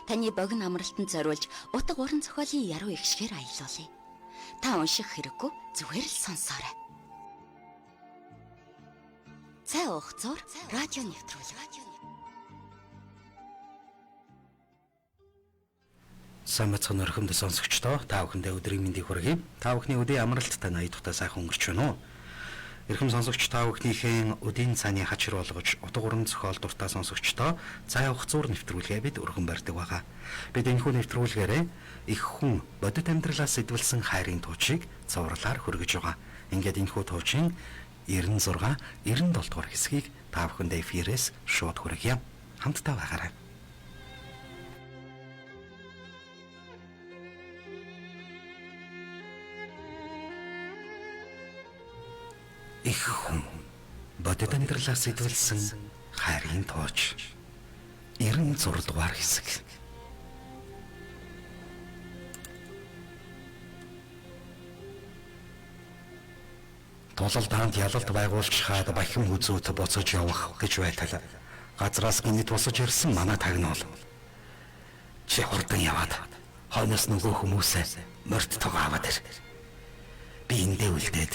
таны богино амралтанд зориулж утга уран зохиолын яруу ихшгээр аялуулъя. Та унших хэрэггүй, зүгээр л сонсоорой. Цай уух зур радио нэвтрүүлэг. Сайн мэцхан өрхөмд сонсогчдоо та бүхэндээ өдрийн мэндийг хүргэе. Та бүхний өдийн амралттай 80 дахь сайхан өнгөрч байна уу? Эрхэм сонсогч та бүхнийхээ өдийн цааны хачир болгож утга уран зохиол дуртай сонсогчдоо цай уух зур нэвтрүүлгээ бид өргөн барьдаг байгаа. Бид энэхүү нэвтрүүлгээрээ их хүн бодит амьдралаас сэтвэлсэн хайрын туучийг зурлаар хүргэж байгаа. Ингээд энэхүү туучийн 96, 97 дугаар хэсгийг та бүхэндээ эфирээс шууд хүргье. Хамтдаа байгаарай. Их хүн бодит амьдралаас сэтвэлсэн хайрын тууч 96 дугаар хэсэг. Тулал даанд ялалт байгуулж хаад бахим үзүүт буцаж явах гэж байтал газраас гинэт босож ирсэн манай тагнуул. Чи хурдан яваад хойноос нөгөө хүмүүсээ морд тогааваад ир. Би эндээ үлдээд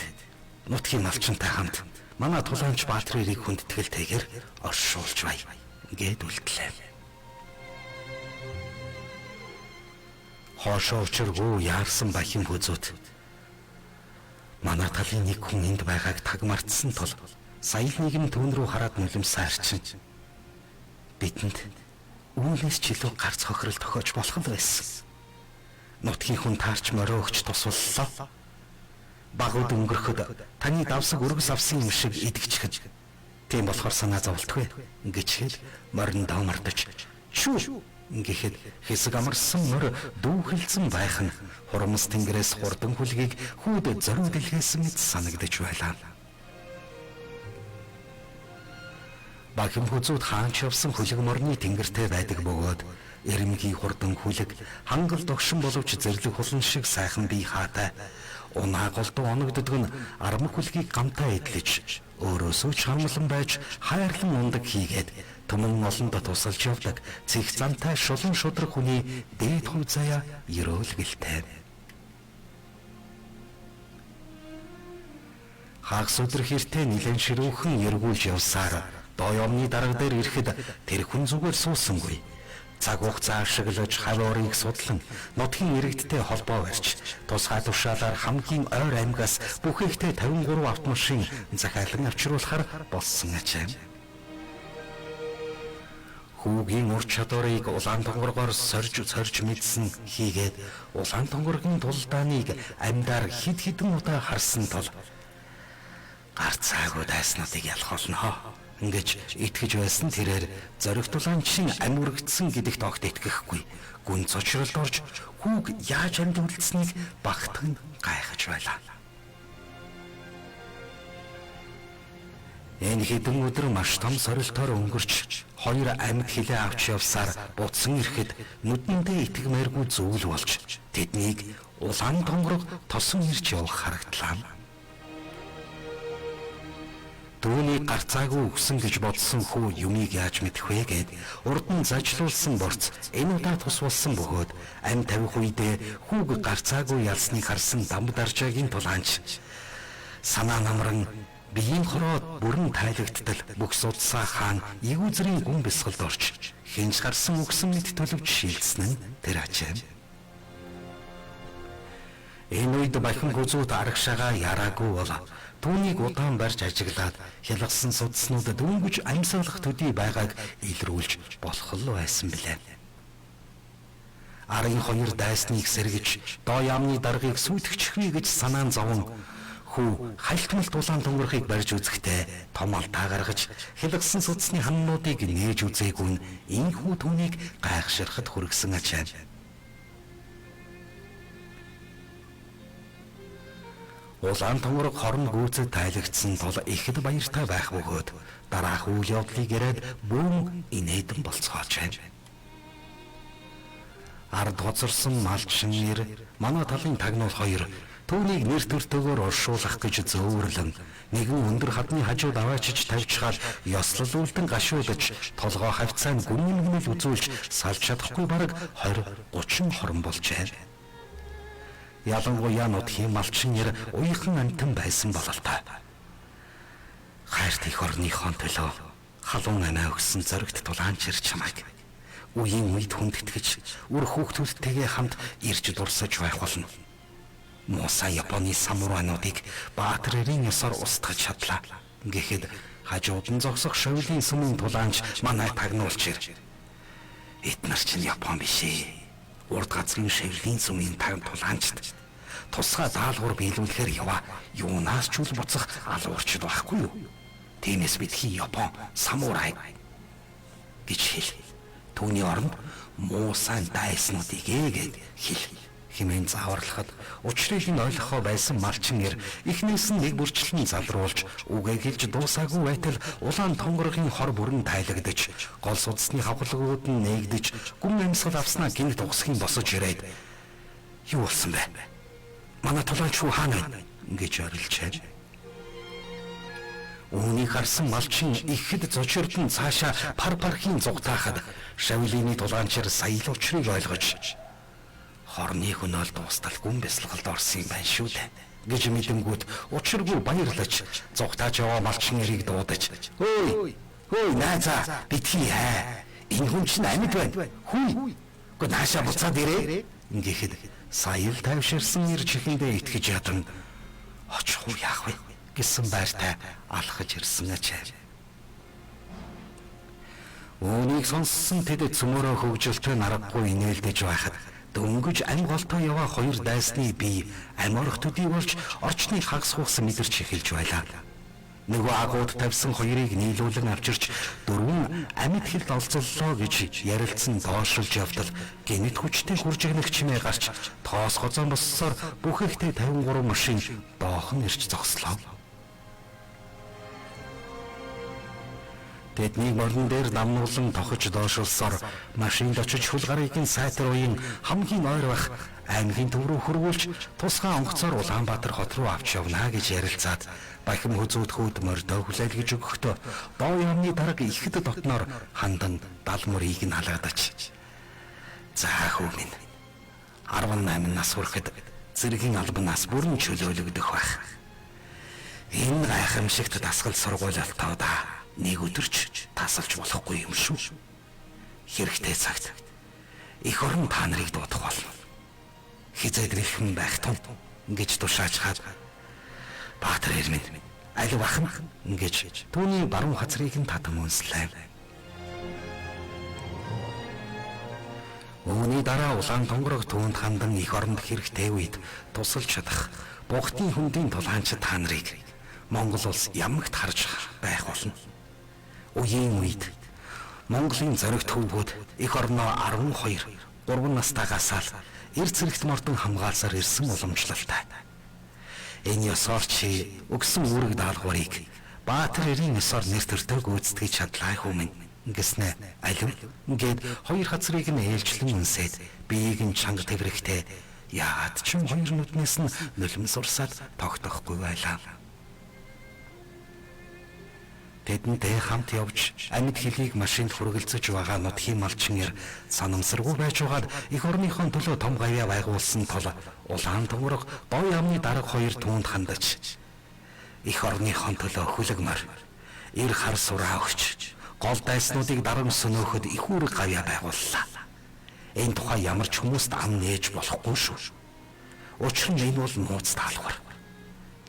нутгийн малчинтай хамт манай тулаанч Баатрирыг хүндэтгэлтэйгээр оршуулж бай гэд үлдлээ. Хоошоо учиргүй яарсан бахим хүзүүт манай талын нэг хүн энд байгааг тагмартсан тул сая нэгэн түүн рүү хараад нулимсаарчин бидэнд үүнээс ч илүү гарц хохирол тохиож болох нь байсан. Нутгийн хүн таарч морио өгч тусваллаа. Багууд өнгөрөхөд таны давсаг өргөс авсан юм шиг идэгчхэд тийм болохоор санаа зовлтгүй гэж хэл морин даамардаж шүү гэхэд хэсэг амарсан мөр дүүхэлцэн байх нь хурамс тэнгэрээс хурдан хүлгийг хүүд зориуд илгээсэн мэт санагдаж байлаа. Бахим хүзүүд хаанч явсан хүлэг морны тэнгэртэй байдаг бөгөөд эрэмгийн хурдан хүлэг хангал догшин боловч зэрлэг хулан шиг сайхан бие хаатай унаа голдуу оногддог нь армаг хүлгийг гамтаа эдлэж өөрөөсөө чармлан байж хайрлан ундаг хийгээд түмэн олондо тусалж явдаг цэг зантай шулан шудраг хүний дээд хувь заяа ерөөлгөлтэй. Хагас өдөр хэртээ нилэн ширүүхэн эргүүлж явсаар доо юмны дарга дээр ирэхэд тэр хүн зүгээр суусангүй. Цаг хугацаа ашиглаж хаваарыг судлан нутгийн иргэдтэй холбоо барьж тусгай тушаалаар хамгийн ойр аймгаас бүхээгтээ 53 автомашин захиалан авчруулахаар болсон ажээ. Хүүгийн ур чадварыг улаан тонгоргоор сорж мэдсэн хийгээд улаан тонгоргийн тулдааныг амьдаар хид хідэн удаа харсан тул гарцаагүй дайснуудыг ялах болно ингэж итгэж байсан тэрээр зоригтулаанчин амургдсан гэдэгт огт итгэхгүй гүн цочролд орж хүүг яаж амьд үлдсэнийг багтан гайхаж байлаа. Энэ хэдэн өдөр маш том сорилтоор өнгөрч хоёр амьд хилээ авч явсаар буцсан ирэхэд нүдэндээ итгэмээргүй зүйл болж тэднийг улаан тонгорог тосон ирж явах харагдлаа. Түүний гарцаагүй өгсөн гэж бодсон хүү юмыг яаж мэдэх вэ гэд урд нь зажлуулсан борц энэ удаа тусвалсан бөгөөд амь тавих үедээ хүүг гарцаагүй ялсныг харсан дамбдаржаагийн тулаанч санаа намран биеийн хороод бүрэн тайлагдтал бүх судсаа хаан игүүзрийн гүн бясгалд орж хинж гарсан өгсөн мэд төлөвч шилжсэн нь тэр ачаа. Энэ үед бахин хүзүүд арагшаага яраагүй болоо түүнийг удаан барьж ажиглаад хялгсан судснуудад дөнгөж амьсгалах төдий байгааг илрүүлж болох л байсан билээ. Арын хоёр дайсныг сэргэж доо яамны даргаыг сүйтгэчихвэ гэж санаан зовон хүү хальтмалт улаан тонгорхыг барьж үзэхдээ том алдаа гаргаж хялгсан судсны ханнуудыг нээж үзээгүй нь энэхүү түүнийг гайхширахад хүргэсэн ачаа. Улаан тонгорог хорн гүйцэд тайлагдсан тул ихэд баяртай байх бөгөөд дараах үйл явдлыг яриад бүүн инээдэн болцоолж байна. Ард хоцорсон малчин нэр манай талын тагнуул хоёр Түүнийг нэр төртөөгөр оршуулах гэж зөөвөрлөн нэгэн өндөр хадны хажууд аваачиж тавьчихаад ёслол үлдэн гашуудаж толгоо хавцаа нь гүнмэл үзүүлж салж чадахгүй бараг 20-30 хорон болжээ. Ялангуяа нутгийн малчин нэр уяхан амтан байсан бололтой. Хайрт их орныхон төлөө халуун амиа өгсөн зоригт тулаанч ирж чамайг үеийн үед хүндэтгэж үр хүүхдүүдтэйгээ хамт ирж дурсаж байх болно. Муса Японы самурануудыг Баатарын ёсоор устгаж чадлаа. Гэхдээ хажууд нь зогсох шовлын сүмийн тулаанч манай тагнуулж ир. Эднэр чинь Япон биш ээ. Урд газрын шовлын сүмийн тулаанчд тусгай даалгавар биелүүлэхээр яваа юунаас ч үл буцах алуурчд байхгүй юу? Тиймээс бидний Япон самурай гэж хэл. Түүний оронд муусан дайснуудыг гээд хэл хэмээн зааварлахад учрыг нь ойлгохоо байсан малчин нэр эхнээс нь нэг бүрчлэн залруулж үгээ хэлж дуусаагүй байтал улаан тонгоргийн хор бүрэн тайлагдаж гол судасны хавхлагууд нь нээгдэж гүн амьсгал авснаа гинт угсхийн босож ирээд юу болсон бэ? Манай тулаанч хүү хаана вэ? Гэж орилжээ. Үүнийг харсан малчин ихэд зочирдон цаашаа пархийн зугтаахад шавлины тулаанчаар саял учрыг ойлгож хорны хөнөөл дуустал гүн бясалгалд орсон юм байна шүү дээ гэж мэдэнгүүт учиргүй баярлаж зугтааж яваа малчин нэрийг дуудаж "Хөөй найзаа битгий хаа. Энэ хүн чинь амьд байна. Хүй. Гэхдээ наашаа буцаад ирээ." Ингээд саял тавьширсан ирж ихэндээ итгэж ядан очих уу яах вэ гэсэн байртай алхаж ирсэн ажээ. Үүнийг сонссон тэд цөмөрөө хөгжилтэй нарахгүй инээлдэж байхад дөнгөж ам голтоо яваа хоёр дайсны бие ам орхтуудыг болж орчныг хагас хугсан мэдэрч эхэлж байлаа. Нөгөө агууд тавьсан хоёрыг нийлүүлэн авчирч дөрвөн амьд хэлд олзоллоо гэж ярилцсан доошилж явдал гэнэт хүчтэй хуржигнэх чимээ гарч тоос гоцон боссоор бүх ихтэй 53 машин доохон ирж зогслоо. Тэдний морин дээр намнуулан тохиж доошулсоор машинд очиж хөл гарыг нь сайтар уян хамгийн ойр бах аймгийн төв рүү хөрвүүлж тусгай онгоцоор Улаанбаатар хот руу авч явна гэж ярилцаад бахим хүзүүтгүүд мордоо хүлээлгэж өгөхдөө доо ямны дарга ихэд дотноор хандан 70 мөрийг нь халаадаж "За хүү минь 18 нас хүрэхэд зэргийн албанаас бүрэн чөлөөлөгдөх байх. Энэ гайхамшигт дасгал сургуулиалтаа да нэг өдөрч тасалж болохгүй юм шүү. Хэрэгтэй цагт их орон та нарыг дуудах болно. Хизээд ирхэн байх тун" гэж тушааж хаад "Баатар минь аль бахна" гэж түүний баруун хацрыг нь татам үнслээ. Үүний дараа улаан тонгорог түүнд хандан их оронд хэрэгтэй үед тусалж чадах бухтын хөндийн тулаанч та нарыг Монгол улс ямагт харж байх болно. Үеийн үед Монголын зориг төвүүд их орноо 12, 3 настайгаас эр цэрэгт мордон хамгаалсаар ирсэн уламжлалтай. Энэ ёсоор чи өгсөн үүрэг даалгаврыг Баатар эрийн ёсоор нэр төртөө гүйцэтгэж чадлаа хүмүүн гэснэ алив ингээд хоёр хацрыг нь ээлжлэн үнсээд биеийг нь чанга тэврэхтэй яад ч юм хоёр нүднээс нь нулимс урсаад тогтохгүй байлаа. Тэдэнтэй хамт явж амьд хэлийг машинд хүргэлцэж байгаа нутгийн малчин санамсаргүй байж байгаад их орныхон төлөө том гавьяа байгуулсан тул улаан төмөрөг доо ямны дарга хоёр түүнд хандаж их орныхон төлөө хүлэгмөр эр хар сураа өгч гол дайснуудыг дарамт сөнөөхөд их үүрэг гавьяа байгууллаа. Энэ тухай ямар ч хүмүүст ам нээж болохгүй шүү. Учир нь энэ бол нууц даалгавар.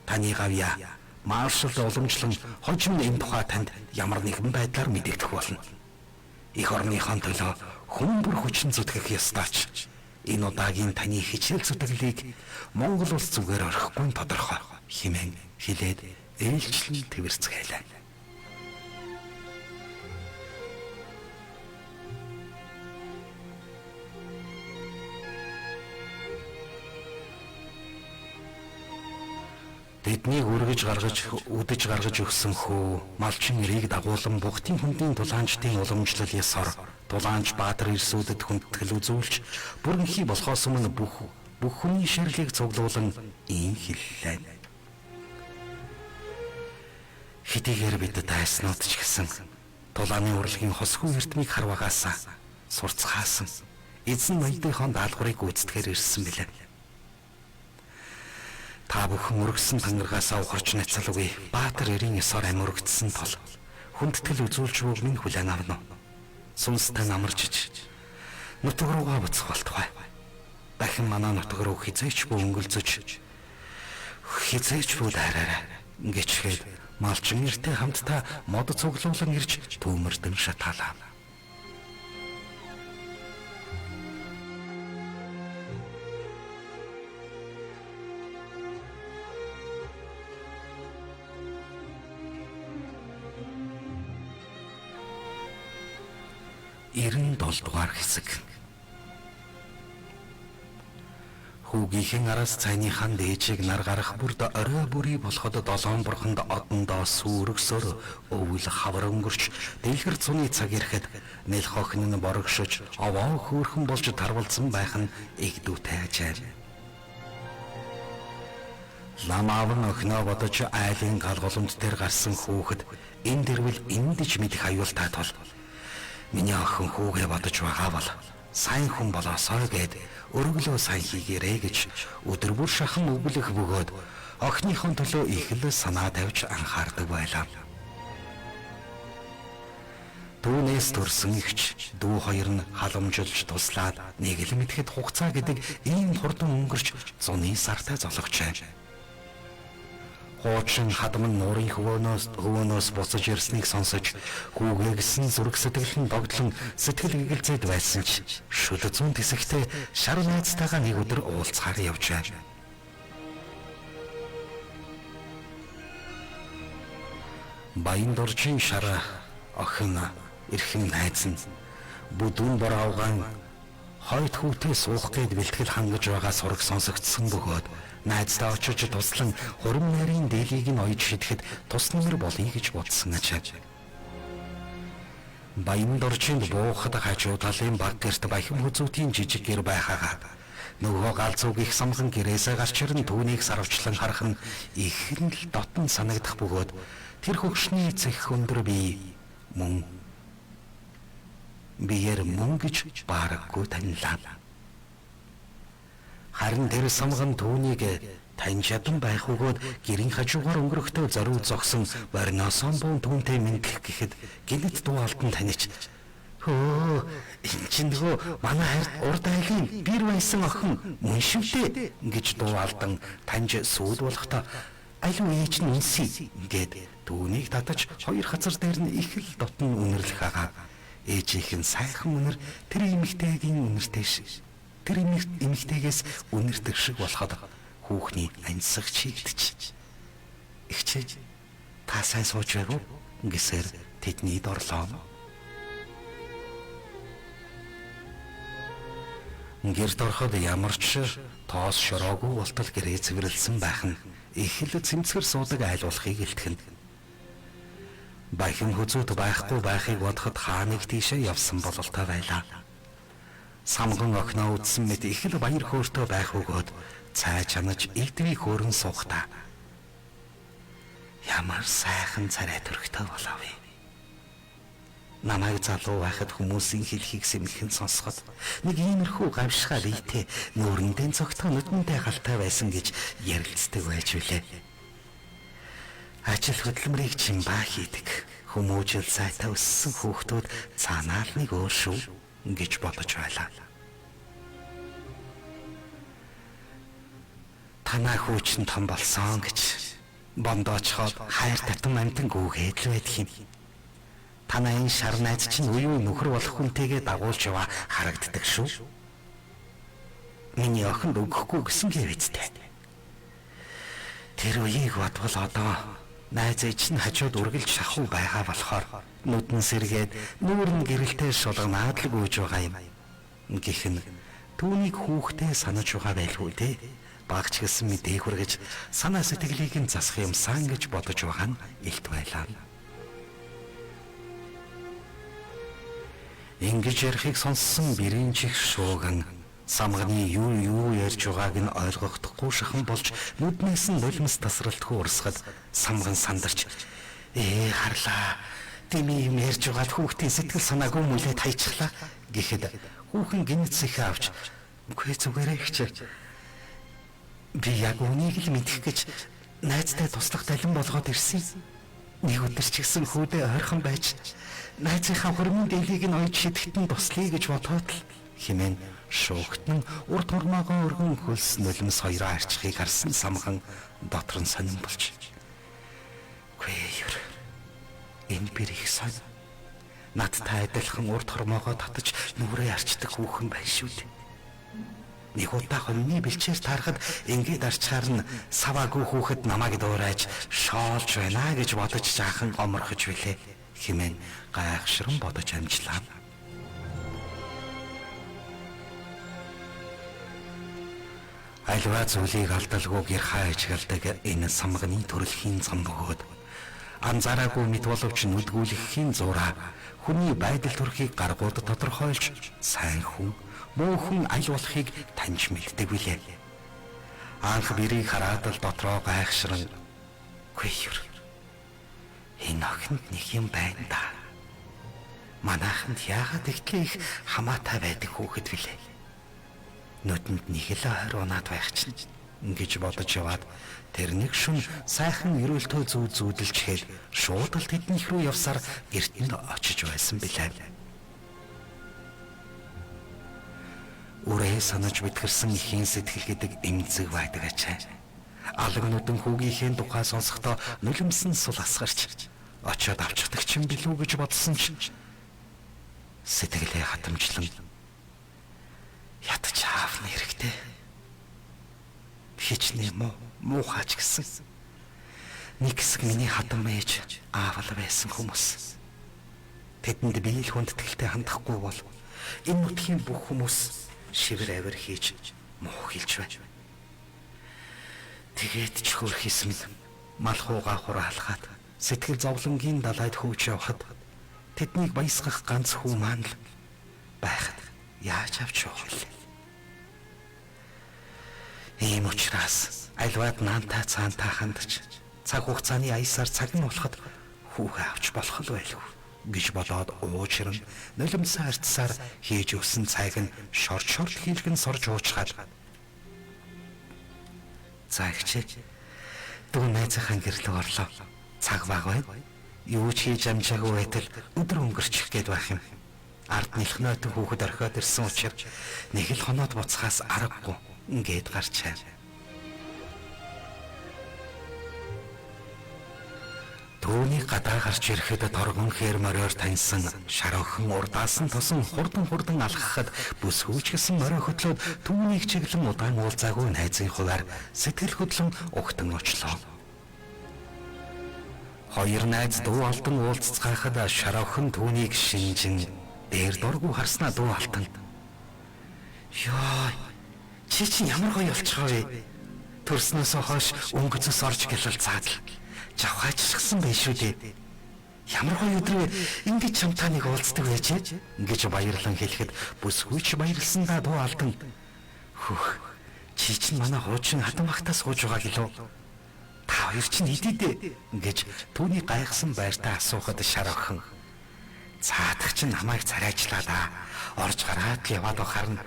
Таны гавьяа маршал уламжлан хожим энэ тухай танд ямар нэгэн байдлаар мэдэгдэх болно. Их орныхон төлөө хүн бүр хүчин зүтгэх ёстойч энэ удаагийн таны хичээл зүтгэлийг Монгол улс зүгээр орхихгүй тодорхой хэмээн хэлээд ээлжлэн твэрцгээлээ. Тэднийг үргэж гаргаж, үдэж гаргаж өгсөн хөө малчин нэрийг дагуулan бухтын хөндийн тулаанчдын уламжлал ёсоор тулаанч Баатар эрсүүдэд хүндэтгэл үзүүлж бүрэнхий болохоос өмнө бүх бүх хүний ширлийг цуглуулан ийм хэллээ. Хэдийгээр бид дайснууд ч гэсэн тулааны урлагийн хосгүй эрдмийг харвагаасаа сурцгаасан эзэн ноёдынхон даалгаврыг гүйцэтгэхээр ирсэн билээ. Та бүхэн өргөсөн тангаргаасаа ухарч нацалгүй Баатар эрийн ёсоор амиргдсан тул хүндэтгэл үзүүлж буг минь хүлээн авна. Сүнстэй намарчиж нутаг руугаа буцах болтугай. Дахин манай нутаг руу хизээч бүү өнгөлзөж хизээч бүү дайраарай гэчгээд малчин нэртэй хамтдаа мод цуглуулан ирж түүмэрдэн шатаалаа. Ирэн 7 дугаар хэсэг. Хүүгийнхэн араас цайныхан дээжийг нар гарах бүрд орой бүрий болоход 7 бурханд одондоо сүргсөөр өвөл хавар өнгөрч дэлгэр цуны цаг ирэхэд нэл хохин нь борогшож овоо хөөрхөн болж тарвалцсан байх нь игдүүтэй ажээ. Ламааван охиноо бодож айлын галголомт дээр гарсан хүүхэд энэ дэрвэл эндэж мэдэх аюултай тул миний охин хүүгээ бодож байгаа бол сайн хүн болоосой гэд өргөлөө сайн хийгээрэй гэж өдөр бүр шахан өвлөх бөгөөд охиныхон төлөө их л санаа тавьж анхаардаг байлаа. Түүнээс төрсөн ихч дүү хоёр нь халамжилж туслаад нэг л мэтгэд хугацаа гэдэг ийм хурдан өнгөрч зуны сартай золгожээ. Хуучин хадман нуурын хөвөөнөөс буцаж ирснийг сонсож хүүгээ гисэн зүрх сэтгэл нь догдлон сэтгэл гэгэлзээд байсан ч шүд зүүн тэсэгтээ шар найзтайгаа нэг өдөр уулзахаар явжээ. Баян доржийн шар охин эрхэм найз нь бүдүүн бор авгаан хойд хүүтээ суух гээд бэлтгэл хангаж байгаа сураг сонсогдсон бөгөөд найздаа очиж туслан хурим нарийн дээлийг нь ойж шидэхэд тус нэмэр болъё гэж бодсон ажээ. Баян доржинд буухад хажуу талын баг гэрт баян хүзүүтийн жижиг гэр байхагаа нөгөө галзууг их самхан гэрээсээ гарч ирэн түүнийг сарвчлан харах нь их л дотн санагдах бөгөөд тэр хөгшний цэх өндөр бие мөн биеэр мөн гэж баараггүй танилаа. Харин тэр самган түүнийг таньж ядан байх өгөөд гэрийн хажуугаар өнгөрөхдөө зориуд зогсон барносон бун түүнтэй мэдлэх гэхэд гинэт дуу алтан таньж хөө энэ чинь нөгөө манай хайрт урд айлын бэр байсан охин мөн шивдэ гэж дуу алдан таньж сүйд болохдоо аливаа ээж нь үнсий гэд түүнийг татаж хоёр хазар дээр нь их л дотн үнэрлэх агаа. Ээжийнх нь сайхан үнэр тэр эмэгтэйгийн үнэртэй шиг. Тэр эмэгтэйгээс үнэрдэг шиг болоход хүүхний ансаг чигдэж. Игчээ та сайн сууж байв уу гэсээр тэдний дорлоо. Гэрт ороход ямар ч тоос шороогүй болтол гэрээ цэвэрлсэн байх нь их л цэмцгэр суудаг айлуулахыг илтгэн. Баян хүзүүт байхгүй байхыг бодоход хааныг тийшээ явсан бололтой байлаа. Самган охиноо үдсэн мэт их л баяр хөөртэй байх өгөөд цай чанаж элдвийг хөөрөн суухдаа ямар сайхан царай төрхтэй болов вэ? Намайг залуу байхад хүмүүсийн хэлхийг сэмхэн сонсоход нэг иймэрхүү гавшгаал ийтэй нүүрэндээ цогтгоо нүдэнтэй галтай байсан гэж ярилцдаг байж билээ. Ажил хөдөлмөрийг чимбаа хийдэг хүмүүжил сайтай өссөн хүүхдүүд цаанаа л нэг өөр шүү гэж бодож байлаа. Танай хүүчин том болсон гэж бондоочхоод хайр татам амтан гүгээд л байдаг юм. Танай энэ шар найз чинь үе нөхөр болох хүнтэйгээ дагуулж яваа харагддаг шүү. Миний охинд өгөхгүй гэсэн гэвэцтэй. Тэр үеийг бодвол одоо найз ээж нь хажууд үргэлж шахуу байгаа болохоор нүдэн сэргээд нүүр нь гэрэлтэй шулганаад л гүйж байгаа юм. Гэх нь түүнийг хүүхдээ санаж байгаа байлгүй дээ. Багч гэсэн мэдээ хүргэж санаа сэтгэлийг нь засах юмсан гэж бодож байгаа нь илт байлаа. Ингэж ярихыг сонссон бэрийн чих шууган Самганы юу ярьж байгааг нь ойлгохдохгүй шахан болж нүднээс нь нулимс тасралтгүй урсгад самган сандарч харлаа. Тэмээ юм ярьж байгаад хүүхдийн сэтгэл санааг өмүүлээд хайчихлаа гэхэд хүүхэн гинцэхээ авч үгүй зүгээрээ хичээ. Би яг үнийг л мэдэх гэж найзтай туслах талин болгоод ирсэн. Нэг өдөр ч гэсэн хүүдээ ойрхон байж найзынхаа хөрмийн дэлхийг нь ойж шидэхтэн туслая гэж бодоод л хэмээн шуугтан урд хурмаагаа өргөн хөлс нулимс хоёроо арчхийг харсан самхан дотор нь сонирн болж. Гүйр. Энэ бэр их сонь. Надтай адилхан урд хурмаагаа татаж нүрээ арчдаг хүүхэн байна шүү дээ. Нэг удаа хоньны бэлчээр таарахад ингээд арчхаар нь саваагүй хүүхэд намайг дуурайж шоолж байна гэж бодож жаахан гоморхож билээ хэмээн гайхшран бодож амжлаа. Альва зүйлийг алдалгүй гэр хаа ажигалдаг энэ самганы төрөлхийн зам бөгөөд анзаараагүй мэд боловч нүдгүүлэхийн зураа хүний байдал төрхийг гаргууд тодорхойлж сайн хүн муу хүн аль болохыг таньж мэддэг билээ. Анх бэрийг хараад л дотроо гайхшран гүйр. Энэ охинд нэг юм байна да. Манайханд яагаад ихтэй их хамаатай байдаг хүүхэд билээ. Нүдэнд нэг л ойр унаад байх чинь ингэж бодож яваад тэр нэг шүн сайхан эрүүлтөө зүүдэлж хэл шууд л тэднийх рүү явсаар эртэнд очиж байсан билээ. Үрээ санаж битгэрсэн ихийн сэтгэл гэдэг эмзэг байдаг ачаа. Алаг нүдэн хүүгийнхээ тухай сонсохдоо нулимсэн сул асгарч очиод авчдаг ч юм билүү гэж бодсон ч сэтгэлээ хатамжлан ятж аавна хэрэгтэй. Хичнээн муухач гэсэн. Нэг хэсэг миний хатам ээж аавал байсан хүмүүс. Тэдэнд би л хүндэтгэлтэй хандахгүй бол энэ нутгийн бүх хүмүүс шивэр авир хийж муу хэлж байна. Тэгээд ч хөрхис минь малхуугаа хураалгаад сэтгэл зовлонгийн далайд хөвж явхад тэднийг баясгах ганц хүү маань л байхад яаж авч явах вэ? Ийм учраас альваад наантай цаантай хандж цаг хугацааны аясаар цаг нь болоход хүүгээ авч болох л байлгүй гэж болоод уучран нулимсаа арцсаар хийж өгсөн цайг нь шорт хийлгэн сорж уучгаад цагч дүү найзынхаа гэрлэг орлоо. Цаг баг байна. Юу ч хийж амжаагүй байтал өдөр өнгөрчих гээд байх юм. Ард нэлхнөөтөн хүүхэд орхиод ирсэн учраас нэг л хоноод буцхаас аргагүй ингээд гарчаа. Түүний гадаа гарч ирэхэд торгон хээр мориор таньсан шар охин урдаас нь тосон хурдан алхахад бүс хүйчгсэн морио хөдлөөд түүнийг чиглэн удаан уулзаагүй найзын хуваар сэтгэл хөдлөн угтан очлоо. Хоёр найз дуу алтан уулзцаахад шар охин түүнийг шинжин дээр дургүй харснаа дуу алтан. Ёо, чи чинь ямар гоё болчихоо вэ? Төрснөөс хойш өнгөцөс орж гэлэлцаад л жавхаачсан байх шүү дээ. Ямар гоё өдөр вэ? Ингээд чамтай нэг уулздаг байж гэж баярлан хэлэхэд бүс хүйч баярлсан да дуу алдан. Хөх, чи чинь манай хуучин хатан багтаа сууж байгаа гэлөө. Та хоёр чинь идэдэ гэж түүний гайхсан байртаа асуухад шар охин. Цаадах чинь намайг царайчлаа да. Орж гараад яваад харна.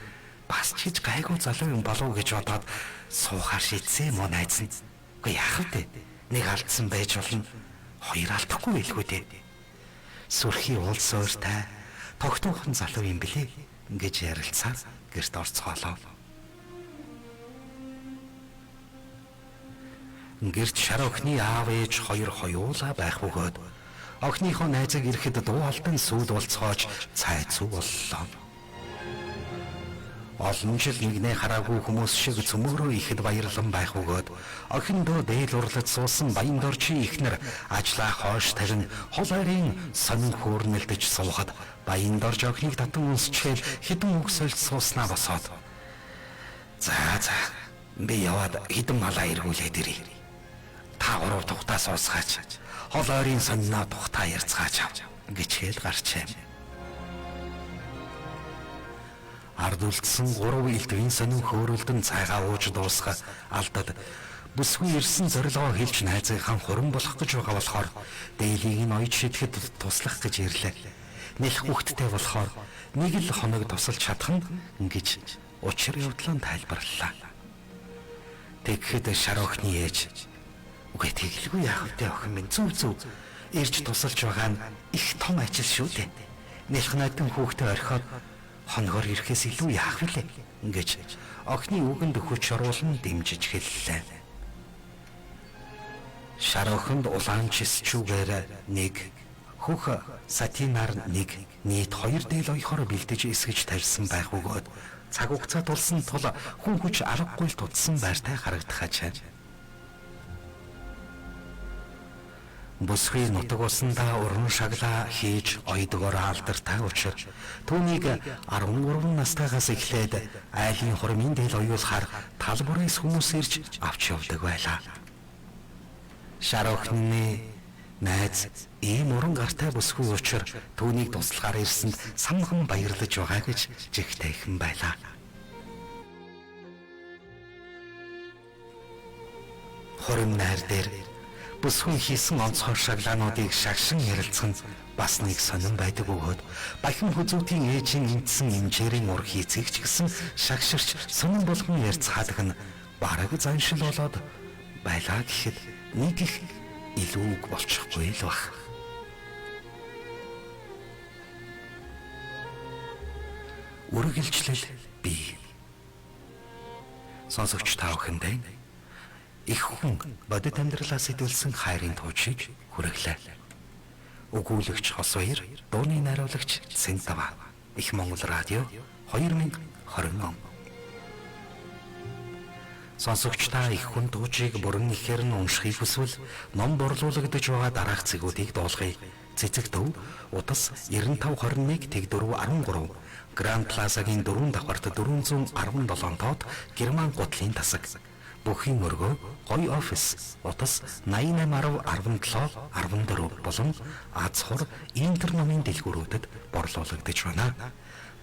Бас ч гэж гайгүй залуу юм болов гэж бодоод суухаар шийдсэн мөн найз нь. Үгүй яах вэ? Нэг алдсан байж болно. Хоёр алдахгүй байлгүй дээ. Сүрхий уулс ойртай тогтуухан залуу юм блэ гэж ярилцаад гэрт орцгоолоо. Гэрт шар охины аав ээж хоёр хоёулаа байх бөгөөд охиныхоо найзыг ирэхэд дуу алдан сүйд болцоож цайцуу боллоо. Олон жил нэгнээ хараагүй хүмүүс шиг цөмөөрөө ихэд баярлан байх бөгөөд охиндоо дээл урлаж суусан Баяндорчийн ихнэр ажлаа хоош тарин хол ойрын сонин хөөрнөлдөж суухад Баяндорж охиныг татан унсчихэл хідэн үг сольж сууснаа босоод. За би яваад хідэн малаа эргүүлээд ирье. Та гурав тухтаа суусгаач. Хол ойрын сонино тухтаа ярьцгаач гэж хэл гарчээ. Ард үлдсэн 3 элдвийн сонин хөөрөлдөн цайгаа ууж дуусах алдад бүсгүй ирсэн зорилгоо хэлж найзынхаа хуран болох гэж байгаа болохоор дээлийг нь оёж шидэхэд туслах гэж ирлээ. Нэлэх хүүхдтэй болохоор нэг л хоног тусалж чадах нь гэж учир явдлаа тайлбарлалаа. Тэгэхэд шар охины ээж үгүй тэгэлгүй яах вэ охин минь зүв ирж тусалж байгаа нь их том ажил шүү дээ. Нэлэх найдан хүүхдээ орхиод хоногор ирэхээс илүү яах вүлээ гэж охины үгэнд хүч оруулан дэмжиж хэллээ. Шар охинд улаан чисчүүгээр нэг хөх сатинаар нэг нийт 2 дээл оёхоор бэлдэж эсгэж тавьсан байх бөгөөд цаг хугацаа тулсан тул хүн хүч аргагүй л тутсан байртай харагдах ачаа. Бүсгүй нутаг усандаа уран шаглаа хийж ойдгоор алдартай учир түүнийг 13 настайгаас эхлээд айлын хормын дээл оюулахаар тал бүрээс хүмүүс ирж авч явдаг байлаа. Шар охины найз ийм уран гартай бүсгүй учир түүнийг туслахаар ирсэнд самхан баярлаж байгаа гэж жигтэйхэн байлаа. Хорим найр дээр бүсгүй хийсэн онцгой шаглаануудыг шагшин ярилцсан бас нэг сонирн байдаг бөгөөд бахин хүзүүтийн ээжийн эндсэн инжээрийн ур хийцгийг ч гэсэн шагширч сонирн болгон ярьцгаадаг нь бараг заншил болоод байлаа гэхэд нэг их илүү үг болчихгүй л баг. Үргэлжлэл бий. Сонсогч та бүхэндээ их хүн бодит амьдралаа сэтүүлсэн хайрын туучийг хүргэлээ. Өгүүлэгч Хос Баяр, дууны найруулагч Сентава. Их Монгол радио 2020 он. Сонсогч та их хүн туучийг бүрэн ихээр нь уншихыг хүсвэл ном борлуулагдж байгаа дараах цэгүүдийг дуулгая. Цэцэг төв утас 9521 тэгдүрв 13 Гранд Плазагийн 4 давхарт 417 тоод Герман гутлын тасаг. Бүхийн өргөө гоё офис утас 8810 17 14 болон Азхур интерномын дэлгүүрүүдэд борлуулагдж байна.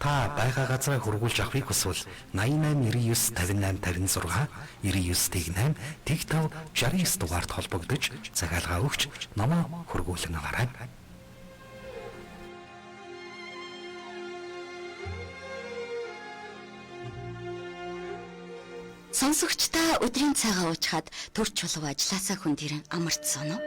Та байга газраа хургуулж авахыг хүсвэл 8899 5856 99-8 Тэг5 69 дугаард холбогдож захиалга өгч номоо хургуулсан аваарай. Сонсогч та өдрийн цагаа уучгаад төрч чулуу ажилласаа хүндэрэн амарцсан уу?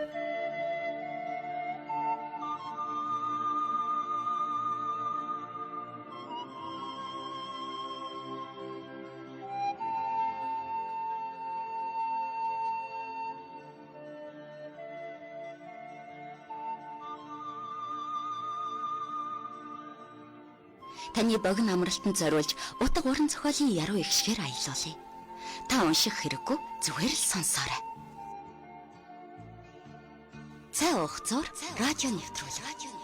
Таны богино амралтанд зориулж утга уран зохиолын яруу ихшгээр аялуулъя. Та унших хэрэггүй зүгээр л сонсоорой. Цай уух зур радио нэвтрүүлэг.